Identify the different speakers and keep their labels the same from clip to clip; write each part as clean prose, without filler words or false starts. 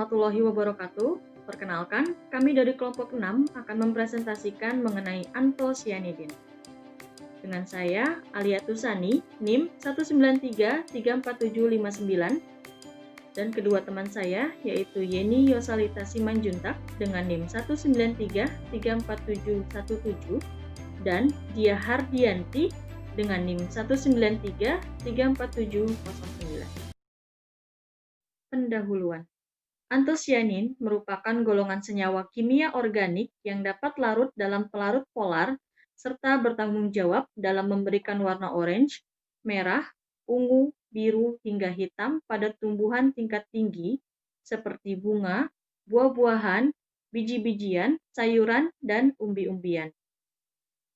Speaker 1: warahmatullahi wabarakatuh. Perkenalkan, kami dari kelompok 6 akan mempresentasikan mengenai antosianidin. Dengan saya, Alia Tusani, NIM 193-34759, dan kedua teman saya, yaitu Yeni Yosalita Simanjuntak dengan NIM 193-34717, dan Dia Hardianti dengan NIM 193-34709. Pendahuluan. Antosianin merupakan golongan senyawa kimia organik yang dapat larut dalam pelarut polar serta bertanggung jawab dalam memberikan warna orange, merah, ungu, biru, hingga hitam pada tumbuhan tingkat tinggi seperti bunga, buah-buahan, biji-bijian, sayuran, dan umbi-umbian.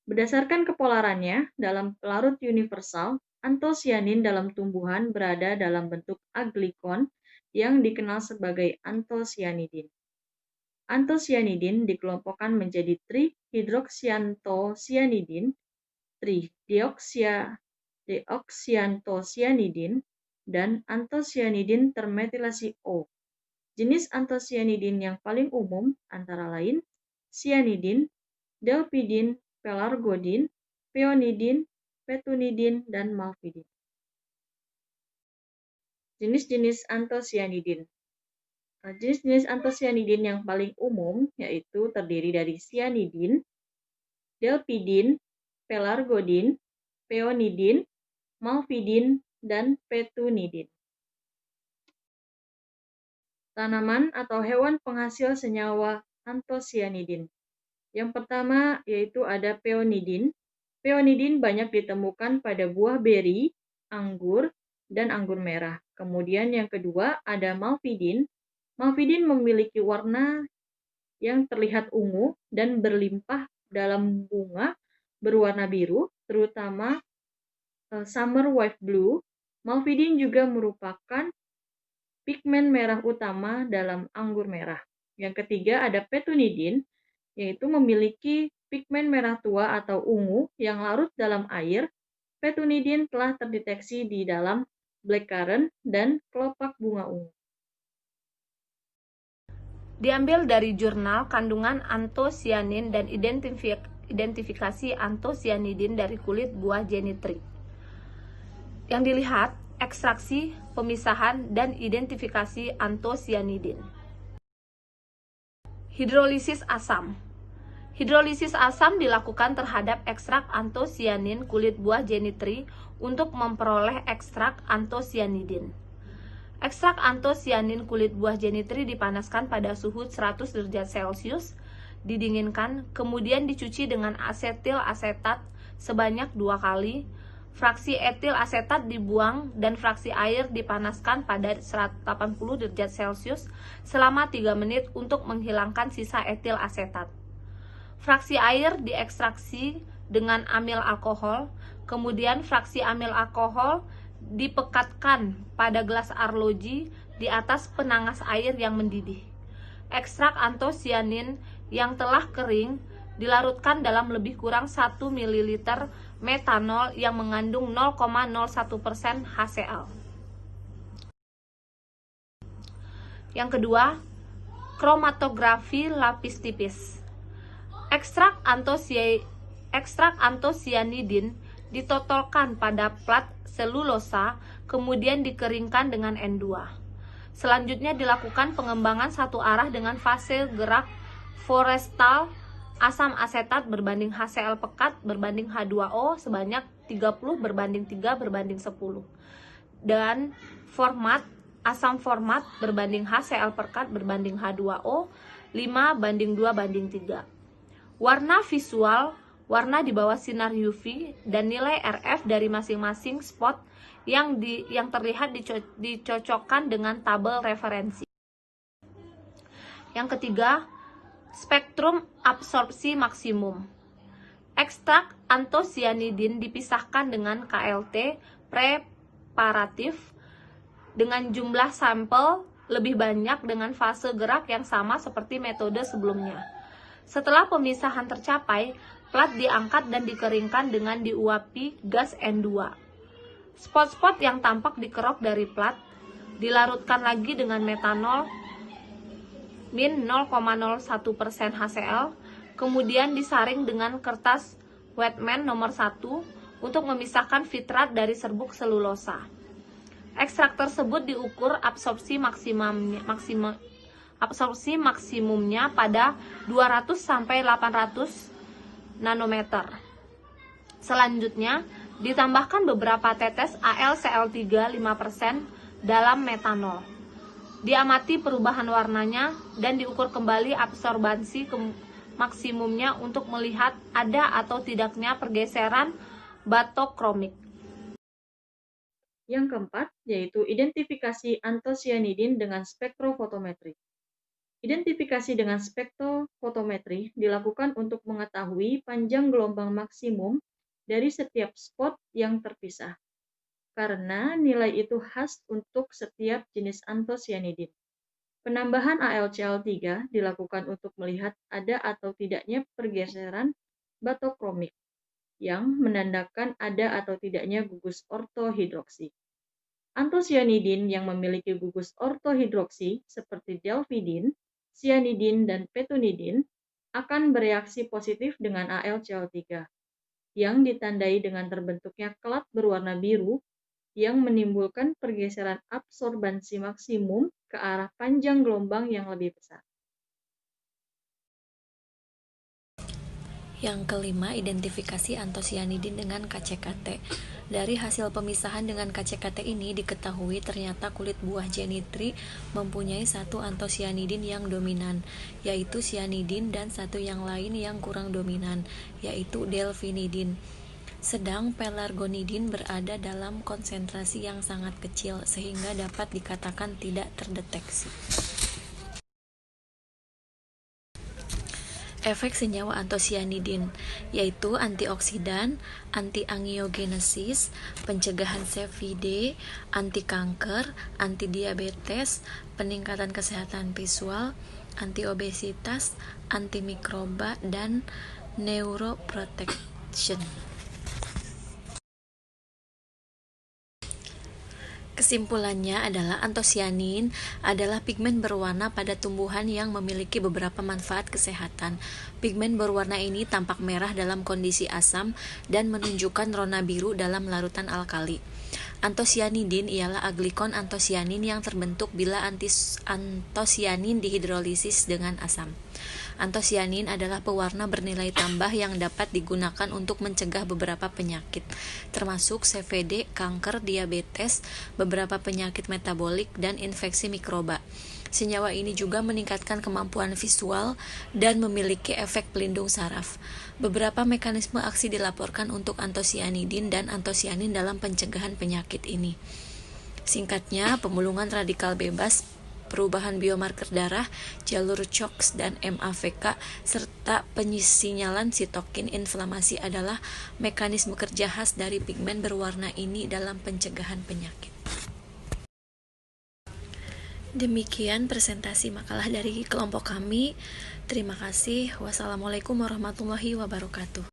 Speaker 1: Berdasarkan kepolarannya, dalam pelarut universal, antosianin dalam tumbuhan berada dalam bentuk aglikon yang dikenal sebagai antosianidin. Antosianidin dikelompokkan menjadi trihidroksiantosianidin, trideoksiantosianidin, dan antosianidin termetilasi O. Jenis antosianidin yang paling umum antara lain sianidin, delpidin, pelargodin, peonidin, petunidin, dan malvidin. Jenis-jenis antosianidin. Jenis-jenis antosianidin yang paling umum yaitu terdiri dari sianidin, delpidin, pelargodin, peonidin, malvidin, dan petunidin. Tanaman atau hewan penghasil senyawa antosianidin. Yang pertama yaitu ada peonidin. Peonidin banyak ditemukan pada buah beri, anggur, dan anggur merah. Kemudian yang kedua ada malvidin. Malvidin memiliki warna yang terlihat ungu dan berlimpah dalam bunga berwarna biru, terutama summer wave blue. Malvidin juga merupakan pigmen merah utama dalam anggur merah. Yang ketiga ada petunidin, yaitu memiliki pigmen merah tua atau ungu yang larut dalam air. Petunidin telah terdeteksi di dalam blackcurrant dan kelopak bunga ungu.
Speaker 2: Diambil dari jurnal kandungan antosianin dan identifikasi antosianidin dari kulit buah jenitri. Yang dilihat, ekstraksi, pemisahan, dan identifikasi antosianidin. Hidrolisis asam. Hidrolisis asam dilakukan terhadap ekstrak antosianin kulit buah jenitri untuk memperoleh ekstrak antosianidin. Ekstrak antosianin kulit buah jenitri dipanaskan pada suhu 100 derajat Celcius, didinginkan, kemudian dicuci dengan asetil asetat sebanyak 2 kali, fraksi etil asetat dibuang, dan fraksi air dipanaskan pada 180 derajat Celcius selama 3 menit untuk menghilangkan sisa etil asetat. Fraksi air diekstraksi dengan amil alkohol, kemudian fraksi amil alkohol dipekatkan pada gelas arloji di atas penangas air yang mendidih. Ekstrak antosianin yang telah kering dilarutkan dalam lebih kurang 1 ml metanol yang mengandung 0,01% HCl. Yang kedua, kromatografi lapis tipis. Ekstrak antosianidin ditotolkan pada plat selulosa, kemudian dikeringkan dengan N2. Selanjutnya dilakukan pengembangan satu arah dengan fase gerak forestal asam asetat berbanding HCl pekat berbanding H2O sebanyak 30:3:10. Dan asam format berbanding HCl pekat berbanding H2O 5:2:3. Warna visual, warna di bawah sinar UV, dan nilai RF dari masing-masing spot yang terlihat dicocokkan dengan tabel referensi. Yang ketiga, spektrum absorpsi maksimum. Ekstrak antosianidin dipisahkan dengan KLT preparatif dengan jumlah sampel lebih banyak dengan fase gerak yang sama seperti metode sebelumnya. Setelah pemisahan tercapai, plat diangkat dan dikeringkan dengan diuapi gas N2. Spot-spot yang tampak dikerok dari plat dilarutkan lagi dengan metanol min 0,01% HCl, kemudian disaring dengan kertas Wetman nomor 1 untuk memisahkan fitrat dari serbuk selulosa. Ekstrak tersebut diukur absorpsi maksimumnya pada 200-800 nanometer. Selanjutnya, ditambahkan beberapa tetes AlCl3 5% dalam metanol. Diamati perubahan warnanya dan diukur kembali absorbansi maksimumnya untuk melihat ada atau tidaknya pergeseran batokromik.
Speaker 1: Yang keempat, yaitu identifikasi antosianidin dengan spektrofotometri. Identifikasi dengan spektrofotometri dilakukan untuk mengetahui panjang gelombang maksimum dari setiap spot yang terpisah, karena nilai itu khas untuk setiap jenis antosianidin. Penambahan AlCl3 dilakukan untuk melihat ada atau tidaknya pergeseran batokromik, yang menandakan ada atau tidaknya gugus ortohidroksi. Antosianidin yang memiliki gugus ortohidroksi seperti delpidin, cyanidin, dan petunidin akan bereaksi positif dengan AlCl3, yang ditandai dengan terbentuknya kelat berwarna biru yang menimbulkan pergeseran absorbansi maksimum ke arah panjang gelombang yang lebih besar.
Speaker 3: Yang kelima, identifikasi antosianidin dengan KCKT. Dari hasil pemisahan dengan KCKT ini diketahui ternyata kulit buah jenitri mempunyai satu antosianidin yang dominan, yaitu cyanidin, dan satu yang lain yang kurang dominan, yaitu delphinidin. Sedang pelargonidin berada dalam konsentrasi yang sangat kecil sehingga dapat dikatakan tidak terdeteksi. Efek senyawa antosianidin yaitu antioksidan, antiangiogenesis, pencegahan CVD, anti kanker, anti diabetes, peningkatan kesehatan visual, antiobesitas, antimikroba, dan neuroprotection. Kesimpulannya adalah antosianin adalah pigmen berwarna pada tumbuhan yang memiliki beberapa manfaat kesehatan. Pigmen berwarna ini tampak merah dalam kondisi asam dan menunjukkan rona biru dalam larutan alkali. Antosianidin ialah aglikon antosianin yang terbentuk bila antosianin dihidrolisis dengan asam. Antosianin adalah pewarna bernilai tambah yang dapat digunakan untuk mencegah beberapa penyakit, termasuk CVD, kanker, diabetes, beberapa penyakit metabolik, dan infeksi mikroba. Senyawa ini juga meningkatkan kemampuan visual dan memiliki efek pelindung saraf. Beberapa mekanisme aksi dilaporkan untuk antosianidin dan antosianin dalam pencegahan penyakit ini. Singkatnya, pemulungan radikal bebas, perubahan biomarker darah, jalur CHOX dan MAVK, serta penyisinyalan sitokin inflamasi adalah mekanisme kerja khas dari pigmen berwarna ini dalam pencegahan penyakit. Demikian presentasi makalah dari kelompok kami. Terima kasih. Wassalamualaikum warahmatullahi wabarakatuh.